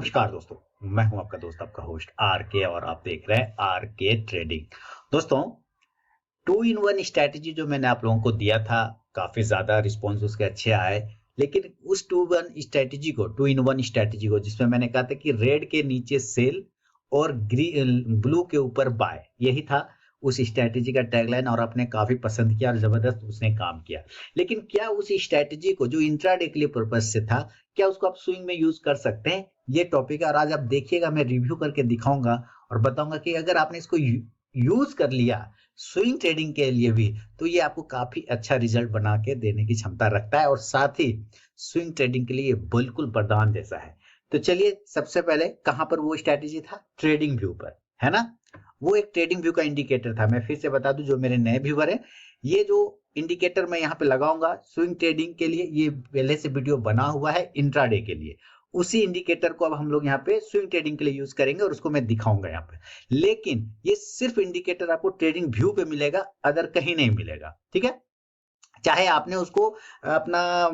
नमस्कार दोस्तों, मैं हूं आपका दोस्त, आपका होस्ट आर के, और आप देख रहे हैं आर के ट्रेडिंग। दोस्तों, टू इन वन स्ट्रैटेजी जो मैंने आप लोगों को दिया था, काफी ज्यादा रिस्पॉन्स उसके अच्छे आए। लेकिन उस टू इन वन स्ट्रैटेजी को जिसमें मैंने कहा था कि रेड के नीचे सेल और ग्रीन ब्लू के ऊपर बाय, यही था उस स्ट्रैटेजी का टैगलाइन, और आपने काफी पसंद किया और जबरदस्त उसने काम किया। लेकिन क्या उस स्ट्रैटेजी को जो इंट्राडे के लिए पर्पज से था, क्या उसको आप स्विंग में यूज कर सकते हैं? ये टॉपिक है, और आज आप देखिएगा, मैं रिव्यू करके दिखाऊंगा और बताऊंगा कि अगर आपने इसको यूज कर लिया स्विंग ट्रेडिंग के लिए भी, तो ये आपको काफी अच्छा रिजल्ट बना के देने की क्षमता रखता है, और साथ ही स्विंग ट्रेडिंग के लिए बिल्कुल वरदान जैसा है। तो चलिए, सबसे पहले कहां पर वो स्ट्रैटेजी था? ट्रेडिंग व्यू पर, है ना। वो एक ट्रेडिंग व्यू का इंडिकेटर था। मैं फिर से बता दूं जो मेरे नए व्यूवर है, ये जो इंडिकेटर मैं यहाँ पे लगाऊंगा स्विंग ट्रेडिंग के लिए, ये पहले से वीडियो बना हुआ है इंट्राडे के लिए। उसी इंडिकेटर को अब हम लोग यहाँ पे स्विंग ट्रेडिंग के लिए यूज करेंगे, और उसको मैं दिखाऊंगा यहाँ पे। लेकिन ये सिर्फ इंडिकेटर आपको ट्रेडिंग व्यू पे मिलेगा, अदर कहीं नहीं मिलेगा, ठीक है। चाहे आपने उसको अपना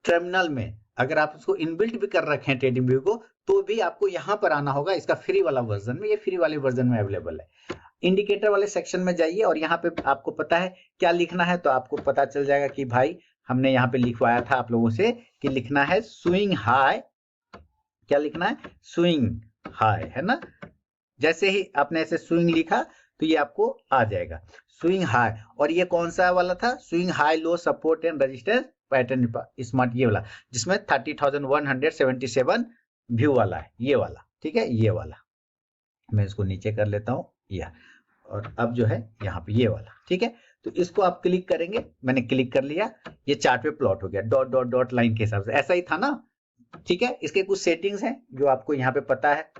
टर्मिनल में, अगर आप उसको इनबिल्ट भी कर रखे हैं ट्रेडिंग व्यू को, तो भी आपको यहाँ पर आना होगा इसका फ्री वाला वर्जन में। ये फ्री वाले वर्जन में अवेलेबल है। इंडिकेटर वाले सेक्शन में जाइए, और यहाँ पे आपको पता है क्या लिखना है, तो आपको पता चल जाएगा कि भाई हमने यहाँ पे लिखवाया था आप लोगों से कि लिखना है स्विंग हाई। क्या लिखना है? स्विंग हाई, है ना। जैसे ही आपने ऐसे स्विंग लिखा तो ये आपको आ जाएगा स्विंग हाई। और ये कौन सा वाला था? Swing high low support and resistance pattern smart, ये वाला जिसमें 30,177 व्यू वाला है, ये वाला, ठीक है। ये वाला मैं इसको नीचे कर लेता हूँ, या और अब जो है यहाँ पे ये वाला, ठीक है। तो इसको आप क्लिक करेंगे, मैंने क्लिक कर लिया, ये चार्ट पे प्लॉट हो गया डॉट डॉट डॉट लाइन के हिसाब से। ऐसा ही था ना, ठीक है। इसके कुछ सेटिंग्स हैं जो आपको यहाँ पे पता है।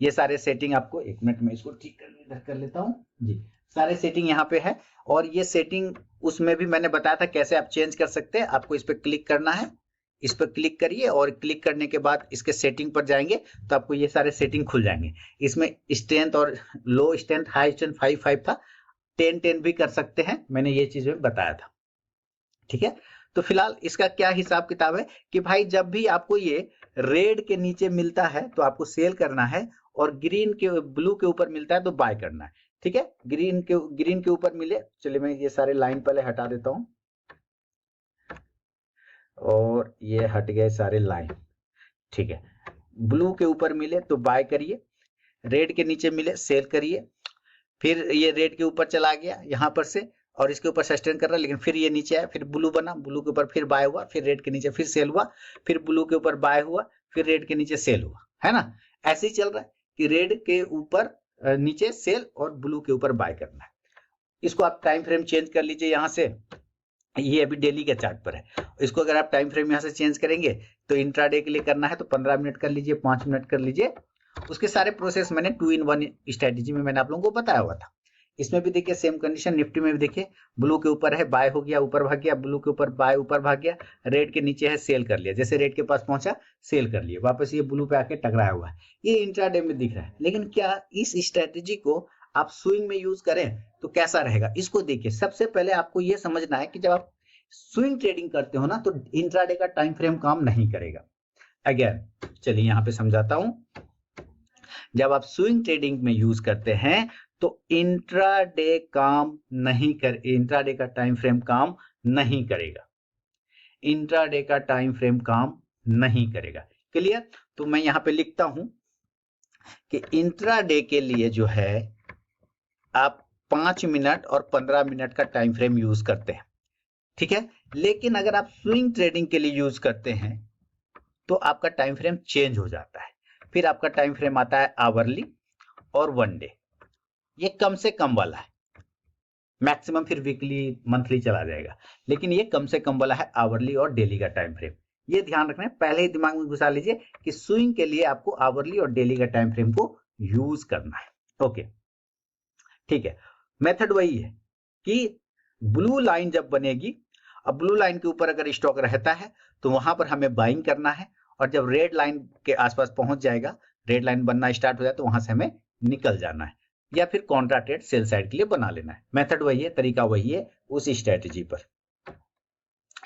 ये सारे सेटिंग आपको, एक मिनट में इसको ठीक कर लेता हूँ जी। सारे सेटिंग यहाँ पे है, और ये सेटिंग उसमें भी मैंने बताया था कैसे आप चेंज कर सकते हैं। आपको इस पर क्लिक करना है, इस पर क्लिक करिए, और क्लिक करने के बाद इसके सेटिंग पर जाएंगे तो आपको ये सारे सेटिंग खुल जाएंगे। इसमें स्ट्रेंथ और लो स्ट्रेंथ, हाई स्ट्रेंथ 5 था, 10 भी कर सकते हैं, मैंने ये चीज में बताया था, ठीक है। तो फिलहाल इसका क्या हिसाब किताब है कि भाई जब भी आपको ये रेड के नीचे मिलता है तो आपको सेल करना है, और ब्लू के ऊपर मिलता है तो बाय करना है, ठीक है। ग्रीन के ऊपर मिले, चलिए मैं ये सारे लाइन पहले हटा देता हूं, और ये हट गए सारे लाइन, ठीक है। ब्लू के ऊपर मिले तो बाय करिए, रेड के नीचे मिले सेल करिए। फिर ये रेड के ऊपर चला गया यहाँ पर से, और इसके ऊपर सस्टेन कर रहा है, लेकिन फिर ये नीचे आया, फिर ब्लू बना, ब्लू के ऊपर फिर बाय हुआ, फिर रेड के नीचे फिर सेल हुआ, फिर ब्लू के ऊपर बाय हुआ, फिर रेड के नीचे सेल हुआ, है ना। ऐसे ही चल रहा है कि रेड के ऊपर नीचे सेल और ब्लू के ऊपर बाय करना है। इसको आप टाइम फ्रेम चेंज कर लीजिए यहाँ से, ये अभी डेली के चार्ट पर है। इसको अगर आप टाइम फ्रेम यहाँ से चेंज करेंगे तो इंट्राडे के लिए करना है तो 15 मिनट कर लीजिए, 5 मिनट कर लीजिए। उसके सारे प्रोसेस मैंने टू इन वन स्ट्रेटेजी में मैंने आप लोगों को बताया हुआ था। इसमें भी देखिए सेम कंडीशन, निफ्टी में भी देखिए ब्लू के ऊपर है बाय हो गया, ऊपर भाग गया, ब्लू के ऊपर बाय ऊपर भाग गया, रेड के नीचे है सेल कर लिया, जैसे रेड के पास पहुंचा सेल कर लिया, वापस ये ब्लू पे आके टकराया हुआ है, ये इंट्राडे में दिख रहा है। लेकिन क्या इस स्ट्रेटेजी को आप स्विंग में यूज करें तो कैसा रहेगा, इसको देखिए। सबसे पहले आपको यह समझना है कि जब आप स्विंग ट्रेडिंग करते हो ना, तो इंट्राडे का टाइम फ्रेम काम नहीं करेगा। अगेन चलिए यहां पे समझाता हूं। जब आप स्विंग ट्रेडिंग में यूज करते हैं तो इंट्राडे का टाइम फ्रेम काम नहीं करेगा, इंट्राडे का टाइम फ्रेम काम नहीं करेगा। क्लियर? तो मैं यहां पे लिखता हूं कि इंट्राडे के लिए जो है आप 5 मिनट और 15 मिनट का टाइम फ्रेम यूज करते हैं, ठीक है। लेकिन अगर आप स्विंग ट्रेडिंग के लिए यूज करते हैं तो आपका टाइम फ्रेम चेंज हो जाता है। फिर आपका टाइम फ्रेम आता है आवरली और 1 डे, ये कम से कम वाला है। मैक्सिमम फिर वीकली मंथली चला जाएगा, लेकिन ये कम से कम वाला है आवरली और डेली का टाइम फ्रेम। ये ध्यान रखना है, पहले ही दिमाग में घुसा लीजिए कि स्विंग के लिए आपको आवरली और डेली का टाइम फ्रेम को यूज करना है। ओके, ठीक है। मेथड वही है कि ब्लू लाइन जब बनेगी, अब ब्लू लाइन के ऊपर अगर स्टॉक रहता है तो वहां पर हमें बाइंग करना है, और जब रेड लाइन के आसपास पहुंच जाएगा, रेड लाइन बनना स्टार्ट हो जाए, तो वहां से हमें निकल जाना है, या फिर कॉन्ट्रा ट्रेड सेल साइड के लिए बना लेना है। मेथड वही है, तरीका वही है उस स्ट्रेटेजी पर।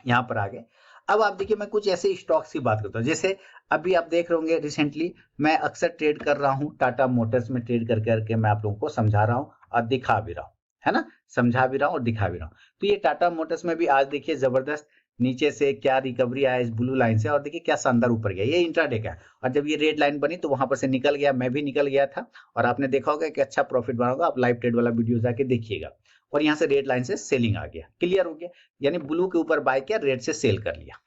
यहां पर आ गए। अब आप देखिए मैं कुछ ऐसे स्टॉक्स की बात करता हूँ, जैसे अभी आप देख रहे होंगे रिसेंटली मैं अक्सर ट्रेड कर रहा हूँ, टाटा मोटर्स में ट्रेड कर करके मैं आप लोगों को समझा रहा हूँ और दिखा भी रहा हूँ, है ना, समझा भी रहा हूँ और दिखा भी रहा हूँ। तो ये टाटा मोटर्स में भी आज देखिए जबरदस्त नीचे से क्या रिकवरी आया इस ब्लू लाइन से, और देखिए क्या शानदार ऊपर गया, ये इंट्राडे का है। और जब ये रेड लाइन बनी तो वहां पर से निकल गया, मैं भी निकल गया था, और आपने देखा होगा कि अच्छा प्रॉफिट बना होगा, आप लाइव ट्रेड वाला वीडियो जाके देखिएगा। और यहाँ से रेड लाइन से सेलिंग आ गया, क्लियर हो गया, यानी ब्लू के ऊपर बाय किया, रेड से सेल कर लिया,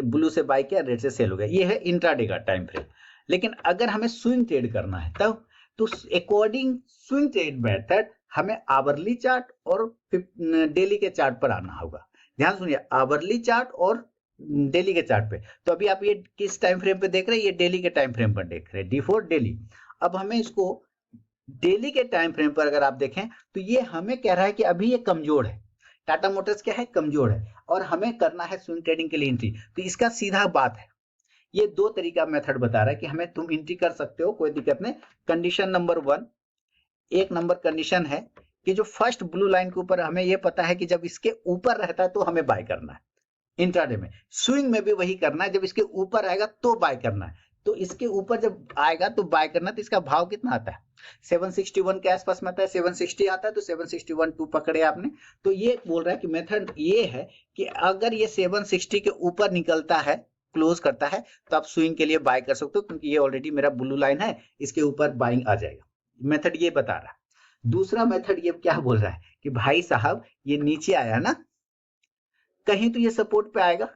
ब्लू से बाय किया, रेड से सेल हो गया। ये है इंट्राडे का टाइम फ्रेम। लेकिन अगर हमें स्विंग ट्रेड करना है तब, तो अकॉर्डिंग स्विंग ट्रेड मेथड हमें आवरली चार्ट और डेली के चार्ट पर आना होगा। ध्यान सुनिए, आवरली चार्ट और डेली के चार्ट पे। तो अभी आप ये किस टाइम फ्रेम पे देख रहे हैं, ये डेली के टाइम फ्रेम पर देख रहे हैं, D4 डेली। अब हमें इसको डेली के टाइम फ्रेम पर अगर आप देखें तो ये हमें कह रहा है कि अभी ये कमजोर है, टाटा मोटर्स क्या है, कमजोर है, और हमें करना है स्विंग ट्रेडिंग के लिए एंट्री। तो इसका सीधा बात है, ये दो तरीका मेथड बता रहा है कि हमें तुम एंट्री कर सकते हो, कोई दिक्कत नहीं। कंडीशन नंबर 1, एक नंबर कंडीशन है कि जो फर्स्ट ब्लू लाइन के ऊपर हमें ये पता है कि जब इसके ऊपर रहता है तो हमें बाय करना है। इंट्राडे में, स्विंग में भी वही करना है, जब इसके ऊपर आएगा तो बाय करना है। तो इसके ऊपर जब आएगा तो बाय करना, तो इसका भाव कितना आता है, 761 के आसपास में आता है, 760 आता है, तो 761 2 पकड़े आपने। तो ये बोल रहा है कि मेथड ये है कि अगर ये 760 के ऊपर निकलता है, क्लोज करता है, तो आप स्विंग के लिए बाय कर सकते हो, क्योंकि ये ऑलरेडी मेरा ब्लू लाइन है, इसके ऊपर बाइंग आ जाएगा। मेथड ये बता रहा है। दूसरा मेथड ये क्या बोल रहा है कि भाई साहब ये नीचे आया ना, कहीं तो ये सपोर्ट पे आएगा,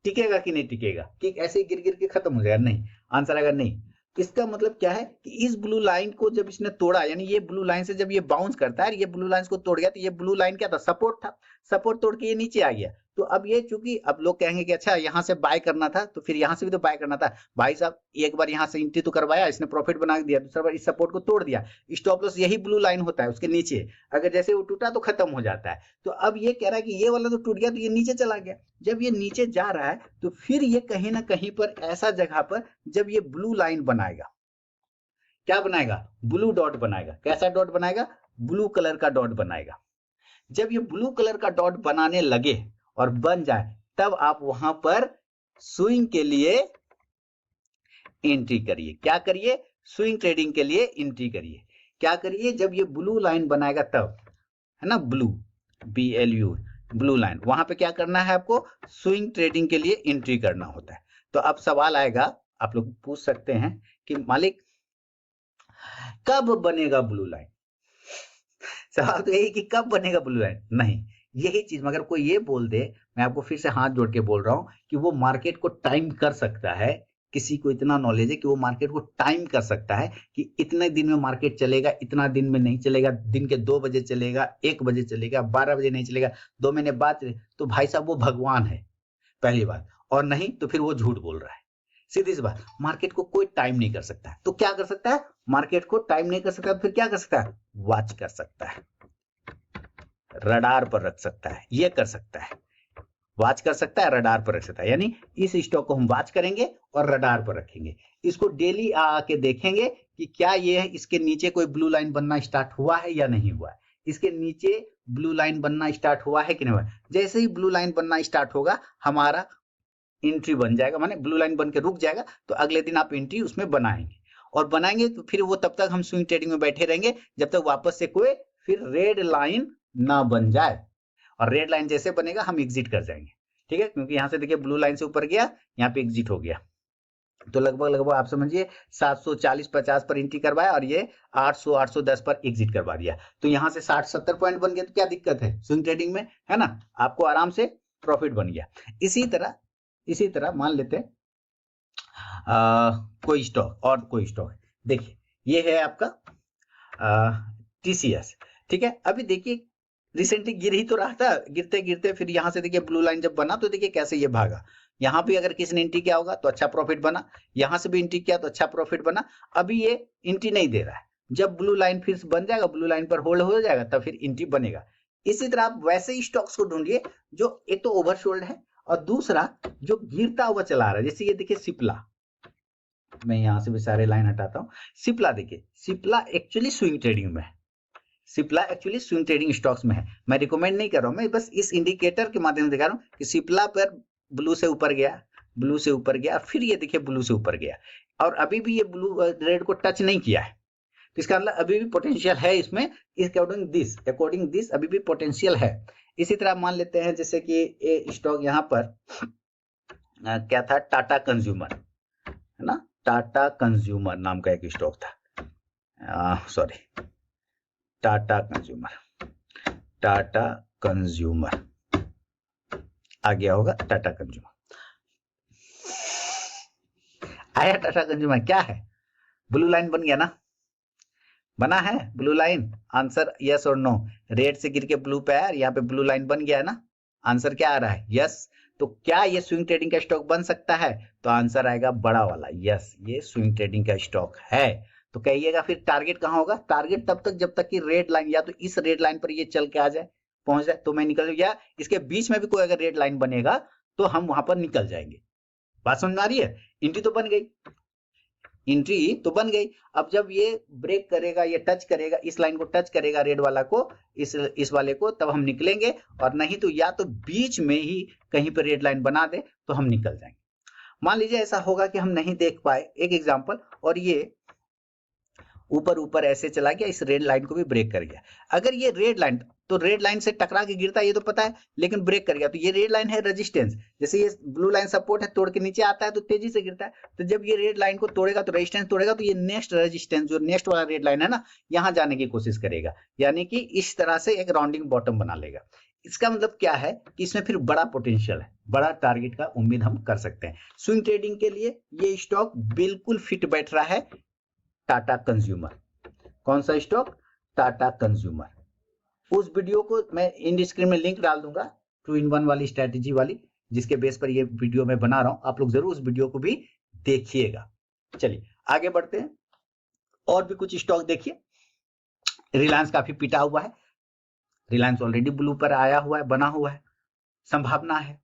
टिकेगा कि नहीं टिकेगा, कि ऐसे ही गिर गिर के खत्म हो जाएगा, नहीं। आंसर आएगा नहीं। इसका मतलब क्या है कि इस ब्लू लाइन को जब इसने तोड़ा, यानी ये ब्लू लाइन से जब ये बाउंस करता है, ये ब्लू लाइन को तोड़ गया, तो ये ब्लू लाइन क्या था, सपोर्ट था, सपोर्ट तोड़ के ये नीचे आ गया। तो अब ये चूंकि अब लोग कहेंगे कि अच्छा यहाँ से बाय करना था, तो फिर यहाँ से भी तो बाय करना था। भाई साहब एक बार यहाँ से एंट्री तो करवाया, इसने प्रॉफिट बना दिया, दूसरा बार इस सपोर्ट को तोड़ दिया। स्टॉप लॉस यही ब्लू लाइन होता है उसके नीचे, अगर जैसे वो टूटा तो खत्म हो जाता है। तो अब ये कह रहा है कि ये वाला तो टूट गया, तो ये नीचे चला गया। जब ये नीचे जा रहा है तो फिर ये कहीं ना कहीं पर ऐसा जगह पर जब ये ब्लू लाइन बनाएगा, क्या बनाएगा, ब्लू डॉट बनाएगा। कैसा डॉट बनाएगा, ब्लू कलर का डॉट बनाएगा। जब ये ब्लू कलर का डॉट बनाने लगे और बन जाए, तब आप वहां पर स्विंग के लिए एंट्री करिए। क्या करिए, स्विंग ट्रेडिंग के लिए एंट्री करिए। क्या करिए, जब ये ब्लू लाइन बनाएगा तब, है ना, ब्लू BLU ब्लू लाइन, वहां पे क्या करना है आपको, स्विंग ट्रेडिंग के लिए एंट्री करना होता है। तो अब सवाल आएगा, आप लोग पूछ सकते हैं कि मालिक कब बनेगा ब्लू लाइन। सवाल तो यही कि कब बनेगा ब्लू लाइन, नहीं। यही चीज मगर कोई ये बोल दे, मैं आपको फिर से हाथ जोड़ के बोल रहा हूं कि वो मार्केट को टाइम कर सकता है, किसी को इतना नॉलेज है कि वो मार्केट को टाइम कर सकता है कि इतने दिन में मार्केट चलेगा, इतना दिन में नहीं चलेगा, दिन के 2 बजे चलेगा, 1 बजे चलेगा, 12 बजे नहीं चलेगा, 2 महीने बाद चलेगा। तो भाई साहब वो भगवान है, पहली बात, और नहीं तो फिर वो झूठ बोल रहा है। सीधी सी बात, मार्केट को कोई टाइम नहीं कर सकता है। तो क्या कर सकता है, मार्केट को टाइम नहीं कर सकता, फिर क्या कर सकता है, वॉच कर सकता है, रडार पर रख सकता है, ये कर सकता है, वॉच कर सकता है, रडार पर रख सकता है। यानी इस स्टॉक को हम वॉच करेंगे और रडार पर रखेंगे, इसको डेली आके देखेंगे कि क्या ये है, इसके नीचे कोई ब्लू लाइन बनना स्टार्ट हुआ है या नहीं हुआ है, इसके नीचे ब्लू लाइन बनना स्टार्ट हुआ है कि नहीं हुआ। जैसे ही ब्लू लाइन बनना स्टार्ट होगा, हमारा एंट्री बन जाएगा, माने ब्लू लाइन बन के रुक जाएगा, तो अगले दिन आप एंट्री उसमें बनाएंगे, और बनाएंगे तो फिर वो तब तक हम स्विंग ट्रेडिंग में बैठे रहेंगे जब तक वापस से कोई फिर रेड लाइन ना बन जाए। और रेड लाइन जैसे बनेगा हम एग्जिट कर जाएंगे, ठीक है, क्योंकि यहाँ से देखिए ब्लू लाइन से ऊपर गया, यहाँ पे एग्जिट हो गया। तो लगभग आप समझिए 740-50 पर एंट्री करवाया, और ये 800-810 पर एग्जिट करवा दिया। तो यहाँ से 60-70 पॉइंट बन गया, तो क्या दिक्कत है स्विंग ट्रेडिंग में, है ना, आपको आराम से प्रॉफिट बन गया। इसी तरह मान लेते हैं कोई स्टॉक, और कोई स्टॉक देखिए, ये है आपका TCS, ठीक है। अभी देखिए रिसेंटली गिर ही तो रहा था, गिरते गिरते फिर यहाँ से देखिए ब्लू लाइन जब बना तो देखिए कैसे ये भागा। यहाँ भी अगर किसी ने एंट्री किया होगा तो अच्छा प्रॉफिट बना, यहाँ से भी एंट्री किया तो अच्छा प्रॉफिट बना। अभी ये एंट्री नहीं दे रहा है, जब ब्लू लाइन फिर बन जाएगा, ब्लू लाइन पर होल्ड हो जाएगा, तब फिर एंट्री बनेगा। इसी तरह आप वैसे ही स्टॉक्स को ढूंढिए जो एक तो ओवरसोल्ड है, और दूसरा जो गिरता हुआ चला रहा है। जैसे ये देखिए सिप्ला, मैं यहाँ से भी सारे लाइन हटाता हूँ। सिप्ला देखिए, सिप्ला एक्चुअली स्विंग ट्रेडिंग में है, Cipla actually swing trading stocks में है। मैं रिकमेंड नहीं कर रहा हूं, मैं बस इस इंडिकेटर के माध्यम से दिखा रहा हूं कि सिप्ला पर ब्लू से ऊपर गया, ब्लू से ऊपर गया, फिर ये देखिए ब्लू से ऊपर गया, और अभी भी ये ब्लू रेड को टच नहीं किया है, तो इसका मतलब अभी भी पोटेंशियल है इसमें। अकॉर्डिंग दिस अभी भी पोटेंशियल है। इसी तरह मान लेते हैं जैसे कि ये स्टॉक यहाँ पर क्या था, टाटा कंज्यूमर, है ना, टाटा कंज्यूमर नाम का एक स्टॉक था, सॉरी, टाटा कंज्यूमर आ गया होगा, टाटा कंज्यूमर आया। टाटा कंज्यूमर क्या है, ब्लू लाइन बन गया ना, बना है ब्लू लाइन, आंसर यस और नो, रेड से गिर के ब्लू पे आया, यहाँ पे ब्लू लाइन बन गया है ना, आंसर क्या आ रहा है, यस। तो क्या ये स्विंग ट्रेडिंग का स्टॉक बन सकता है, तो आंसर आएगा बड़ा वाला, यस, ये स्विंग ट्रेडिंग का स्टॉक है। तो कहिएगा फिर टारगेट कहाँ होगा, टारगेट तब तक जब तक कि रेड लाइन या तो इस रेड लाइन पर ये चल के आ जाए, पहुंच जाए तो मैं निकल, या इसके बीच में भी कोई अगर रेड लाइन बनेगा तो हम वहां पर निकल जाएंगे। बात समझ में आ रही है, एंट्री तो बन गई, एंट्री तो बन गई। अब जब ये ब्रेक करेगा, ये टच करेगा, इस लाइन को टच करेगा, रेड वाला को, इस वाले को, तब हम निकलेंगे, और नहीं तो या तो बीच में ही कहीं पर रेड लाइन बना दे तो हम निकल जाएंगे। मान लीजिए ऐसा होगा कि हम नहीं देख पाए, एक एग्जांपल, और ये ऊपर ऊपर ऐसे चला गया, इस रेड लाइन को भी ब्रेक कर गया। अगर ये रेड लाइन, तो रेड लाइन से टकरा के गिरता है ये तो पता है, लेकिन ब्रेक कर गया, तो ये रेड लाइन है रेजिस्टेंस, जैसे ये ब्लू लाइन सपोर्ट है, तोड़ के नीचे आता है तो तेजी से गिरता है, तो जब ये रेड लाइन को तोड़ेगा तो रेजिस्टेंस तोड़ेगा, तो ये नेक्स्ट रेजिस्टेंस जो नेक्स्ट वाला रेड लाइन है ना, यहाँ जाने की कोशिश करेगा, यानी कि इस तरह से एक राउंडिंग बॉटम बना लेगा। इसका मतलब क्या है कि इसमें फिर बड़ा पोटेंशियल है, बड़ा टारगेट का उम्मीद हम कर सकते हैं। स्विंग ट्रेडिंग के लिए ये स्टॉक बिल्कुल फिट बैठ रहा है, टाटा कंज्यूमर। कौन सा स्टॉक, टाटा कंज्यूमर। उस वीडियो को मैं इन स्क्रीन में लिंक डाल दूंगा, 2-in-1 वाली स्ट्रेटेजी वाली, जिसके बेस पर ये वीडियो मैं बना रहा हूं, आप लोग जरूर उस वीडियो को भी देखिएगा। चलिए आगे बढ़ते हैं, और भी कुछ स्टॉक देखिए। रिलायंस काफी पिटा हुआ है, रिलायंस ऑलरेडी ब्लू पर आया हुआ है, बना हुआ है, संभावना है।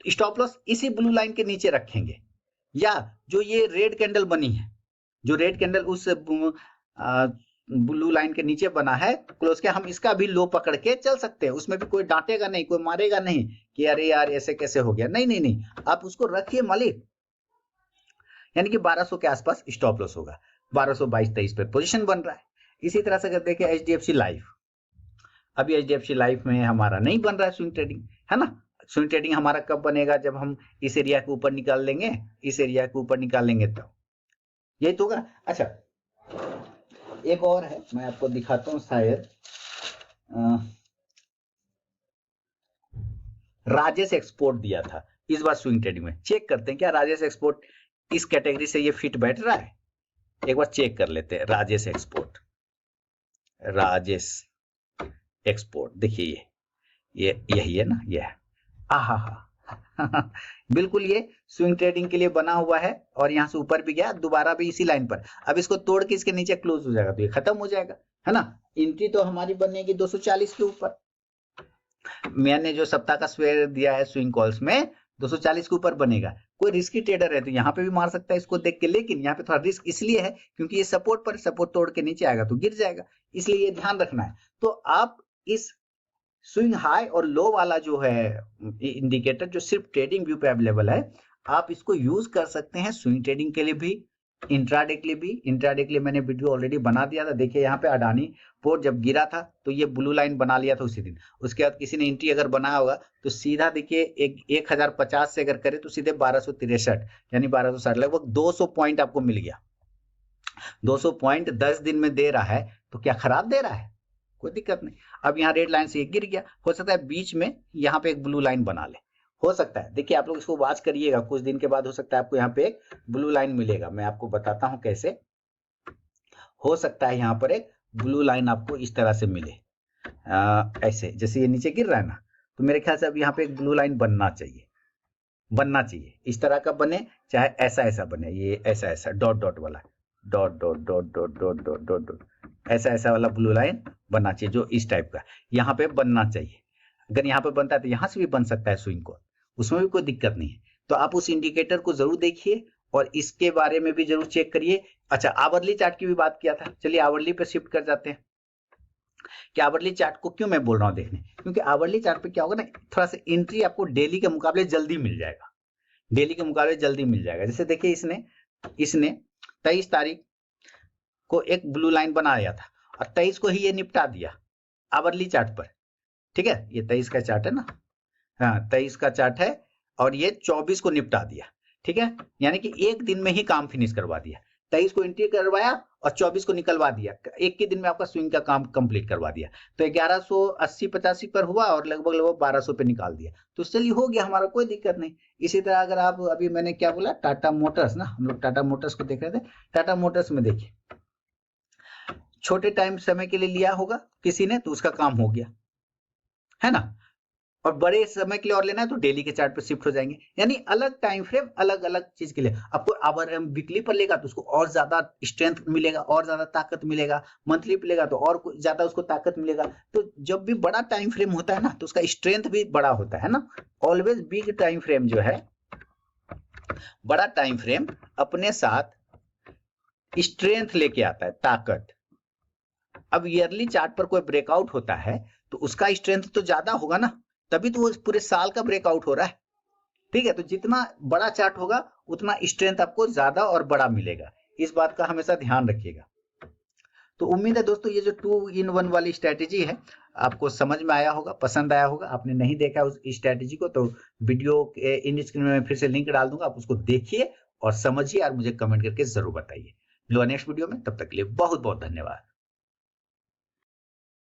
स्टॉप लॉस इसी ब्लू लाइन के नीचे रखेंगे, या जो ये रेड कैंडल बनी है, जो रेड कैंडल उस ब्लू लाइन के नीचे बना है क्लोज के, हम इसका भी लो पकड़ के चल सकते हैं, उसमें भी कोई डांटेगा नहीं, कोई मारेगा नहीं कि अरे यार ऐसे कैसे हो गया, नहीं नहीं नहीं, आप उसको रखिए मालिक। यानी कि 1200 के आसपास स्टॉप लॉस होगा, 1222-23 पे पोजीशन बन रहा है। इसी तरह से अगर देखें एचडीएफसी लाइफ, अभी एचडीएफसी लाइफ में हमारा नहीं बन रहा है स्विंग ट्रेडिंग, है ना। स्विंग ट्रेडिंग हमारा कब बनेगा, जब हम इस एरिया के ऊपर निकाल लेंगे, इस एरिया के ऊपर निकाल लेंगे तब यही तो होगा। अच्छा एक और है, मैं आपको दिखाता हूं, शायद राजेश एक्सपोर्ट दिया था इस बार स्विंग ट्रेडिंग में, चेक करते हैं क्या राजेश एक्सपोर्ट इस कैटेगरी से ये फिट बैठ रहा है, एक बार चेक कर लेते हैं। राजेश एक्सपोर्ट देखिए, ये यही है ना, ये है, आहा बिल्कुल ये स्विंग ट्रेडिंग के लिए बना हुआ है, और यहां से ऊपर भी गया, दोबारा भी इसी लाइन पर, अब इसको तोड़ के इसके नीचे क्लोज हो जाएगा तो ये खत्म हो जाएगा, है ना। एंट्री तो हमारी बनेगी 240 के ऊपर, मैंने जो सप्ताह का स्वेयर दिया है स्विंग कॉल्स में 240 के ऊपर बनेगा। कोई रिस्की ट्रेडर है तो यहाँ पे भी मार सकता है इसको देख के, लेकिन यहाँ पे थोड़ा रिस्क इसलिए है क्योंकि ये सपोर्ट पर, सपोर्ट तोड़ के नीचे आएगा तो गिर जाएगा, इसलिए ये ध्यान रखना है। तो आप इस स्विंग हाई और लो वाला जो है इंडिकेटर, जो सिर्फ ट्रेडिंग व्यू पे अवेलेबल है, आप इसको यूज कर सकते हैं स्विंग ट्रेडिंग के लिए भी, इंट्राडे के लिए भी। इंट्राडे के लिए मैंने वीडियो ऑलरेडी बना दिया था, देखिए यहाँ पे अडानी पोर्ट जब गिरा था तो ये ब्लू लाइन बना लिया था उसी दिन, उसके बाद किसी ने एंट्री अगर बनाया होगा तो सीधा देखिए 1050 से अगर करे तो सीधे 1263 यानी 1260, लगभग 200 पॉइंट आपको मिल गया। 200 पॉइंट 10 दिन में दे रहा है तो क्या खराब दे रहा है, कोई दिक्कत नहीं। अब यहाँ रेड लाइन से ये गिर गया, हो सकता है बीच में यहाँ पे एक ब्लू लाइन बना ले, हो सकता है। देखिए आप लोग इसको वॉच करिएगा, कुछ दिन के बाद हो सकता है आपको यहाँ पे एक ब्लू लाइन मिलेगा, मैं आपको बताता हूँ कैसे हो सकता है। यहाँ पर एक ब्लू लाइन आपको इस तरह से मिले, ऐसे जैसे ये नीचे गिर रहा है ना, तो मेरे ख्याल से अब यहाँ पे एक ब्लू लाइन बनना चाहिए, इस तरह का बने, चाहे ऐसा ऐसा बने, ये ऐसा ऐसा डॉट डॉट वाला, dot dot dot dot dot dot dot dot, ऐसा ऐसा वाला ब्लू लाइन बनना चाहिए, जो इस टाइप का यहाँ पे बनना चाहिए। अगर यहाँ पे बनता है तो यहाँ से भी बन सकता है स्विंग को, उसमें भी कोई दिक्कत नहीं है। तो आप उस इंडिकेटर को जरूर देखिए और इसके बारे में भी जरूर चेक करिए। अच्छा आवरली चार्ट की भी बात किया था, चलिए आवरली पे शिफ्ट कर जाते हैं। कि आवरली चार्ट को क्यों मैं बोल रहा हूँ देखने, क्योंकि आवरली चार्ट पे क्या होगा ना, थोड़ा सा एंट्री आपको डेली के मुकाबले जल्दी मिल जाएगा, डेली के मुकाबले जल्दी मिल जाएगा। जैसे देखिए इसने इसने 23 तारीख को एक ब्लू लाइन बनाया था और 23 को ही ये निपटा दिया आवरली चार्ट पर। ठीक है, ये 23 का चार्ट है ना, हाँ 23 का चार्ट है और ये 24 को निपटा दिया। ठीक है, यानी कि एक दिन में ही काम फिनिश करवा दिया। 23 को एंट्री करवाया और 24 को निकलवा दिया, एक के दिन में आपका स्विंग का काम कंप्लीट करवा दिया। तो 1180-85 पर हुआ और लगभग लगभग 1200 पे निकाल दिया, तो चलिए हो गया, हमारा कोई दिक्कत नहीं। इसी तरह अगर आप अभी मैंने क्या बोला, टाटा मोटर्स ना, हम लोग टाटा मोटर्स को देख रहे थे। टाटा मोटर्स में देखिए छोटे टाइम समय के लिए लिया होगा किसी ने, तो उसका काम हो गया है ना, और बड़े समय के लिए और लेना है तो डेली के चार्ट पर शिफ्ट हो जाएंगे। यानी अलग टाइम फ्रेम अलग अलग चीज के लिए। आपको आवर वीकली पर लेगा तो उसको और ज्यादा स्ट्रेंथ मिलेगा, और ज्यादा ताकत मिलेगा। मंथली पर लेगा तो और ज्यादा उसको ताकत मिलेगा। तो जब भी बड़ा टाइम फ्रेम होता है ना, तो उसका स्ट्रेंथ भी बड़ा होता है ना। ऑलवेज बिग टाइम फ्रेम जो है, बड़ा टाइम फ्रेम अपने साथ स्ट्रेंथ लेके आता है, ताकत। अब ईयरली चार्ट पर कोई ब्रेकआउट होता है तो उसका स्ट्रेंथ तो ज्यादा होगा ना, तभी तो वो पूरे साल का ब्रेकआउट हो रहा है। ठीक है, तो जितना बड़ा चार्ट होगा उतना स्ट्रेंथ आपको ज्यादा और बड़ा मिलेगा, इस बात का हमेशा ध्यान रखिएगा। तो उम्मीद है दोस्तों ये जो 2-in-1 वाली स्ट्रेटेजी है आपको समझ में आया होगा, पसंद आया होगा। आपने नहीं देखा उस स्ट्रेटेजी को तो वीडियो के इन स्क्रीन में फिर से लिंक डाल दूंगा, आप उसको देखिए और समझिए और मुझे कमेंट करके जरूर बताइए। मिलो नेक्स्ट वीडियो में, तब तक के लिए बहुत बहुत धन्यवाद।